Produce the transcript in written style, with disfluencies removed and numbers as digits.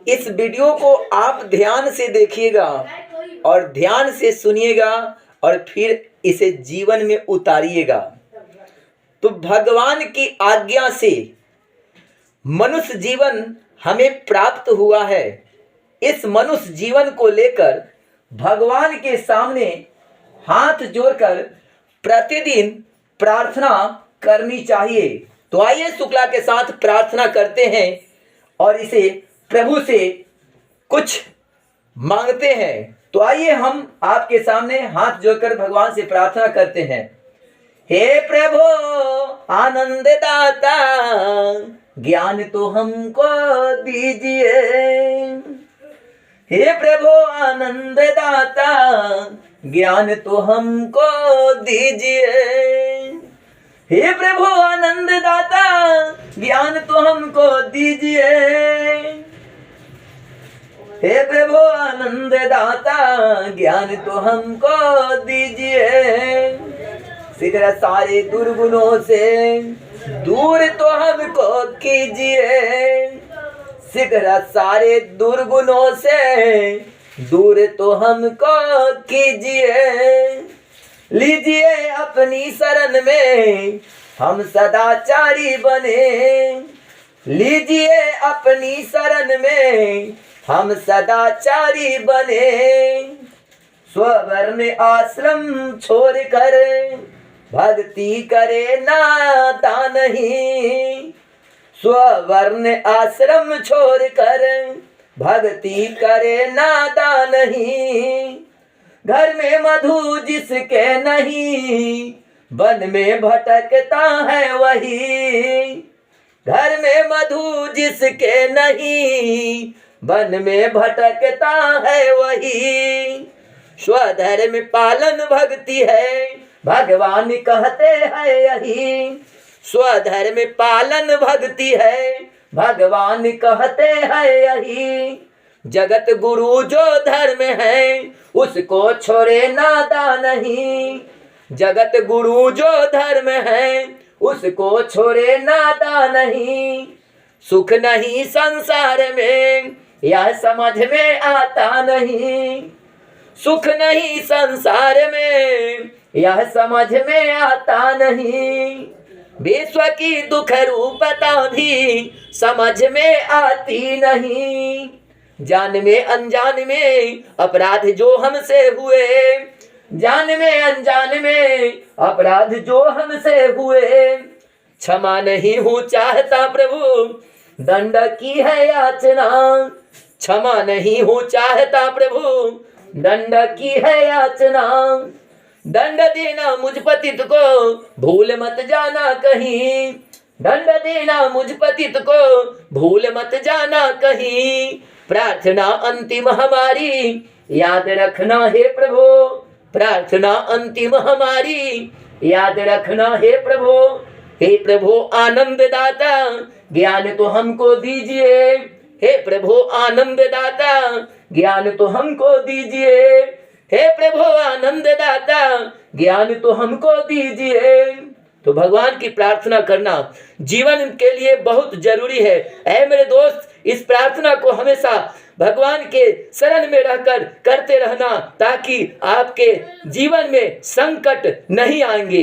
इस वीडियो को आप ध्यान से देखिएगा और ध्यान से सुनिएगा और फिर इसे जीवन में उतारिएगा। तो भगवान की आज्ञा से मनुष्य जीवन हमें प्राप्त हुआ है। इस मनुष्य जीवन को लेकर भगवान के सामने हाथ जोड़कर प्रतिदिन प्रार्थना करनी चाहिए। तो आइए शुक्ला के साथ प्रार्थना करते हैं और इसे प्रभु से कुछ मांगते हैं। तो आइए हम आपके सामने हाथ जोड़कर भगवान से प्रार्थना करते हैं। हे प्रभु आनंद दाता, ज्ञान तो हमको दीजिए। हे प्रभु आनंद दाता, ज्ञान तो हमको दीजिए। हे प्रभु आनंद दाता, ज्ञान तो हमको दीजिए। हे प्रभु आनंद दाता, ज्ञान तो हमको दीजिए। शीघ्र सारे दुर्गुणों से दूर तो हमको कीजिए। शीघ्र सारे दुर्गुणों से दूर तो हमको कीजिए। लीजिए अपनी शरण में हम सदाचारी बने। लीजिए अपनी शरण में हम सदाचारी बने। स्ववर्ण आश्रम छोड़कर भक्ति करे नाता नहीं। स्ववर्ण आश्रम छोड़कर भक्ति करे नाता नहीं। घर में मधु जिसके नहीं, वन में भटकता है वही। घर में मधु जिसके नहीं, वन में भटकता है वही। स्वधर्म पालन भक्ति है, भगवान कहते हैं यही। स्वधर्म पालन भक्ति है, भगवान कहते हैं यही। जगत गुरु जो धर्म है, उसको छोड़े नाता नहीं। जगत गुरु जो धर्म है, उसको छोड़े नाता नहीं। सुख नहीं संसार में, यह समझ में आता नहीं। सुख नहीं संसार में, यह समझ में आता नहीं। विश्व की दुख रूपता भी समझ में आती नहीं। जान में अनजान में अपराध जो हमसे हुए, जान में अनजान में अपराध जो हमसे हुए। क्षमा नहीं हूँ चाहता प्रभु, दंड की है याचना। क्षमा नहीं हूँ चाहता प्रभु, दंड की है याचना। दंड देना मुझ पतित को, भूल मत जाना कहीं। दंड देना मुझ पतित को, भूल मत जाना कहीं। प्रार्थना अंतिम हमारी, याद रखना हे प्रभु। प्रार्थना अंतिम हमारी, याद रखना हे प्रभु। हे प्रभु आनंद दाता, ज्ञान तो हमको दीजिए। हे प्रभु आनंद दाता, ज्ञान तो हमको दीजिए। हे प्रभु आनंद दाता, ज्ञान तो हमको दीजिए। तो भगवान की प्रार्थना करना जीवन के लिए बहुत जरूरी है। ऐ मेरे दोस्त, इस प्रार्थना को हमेशा भगवान के शरण में रहकर करते रहना, ताकि आपके जीवन में संकट नहीं आएंगे।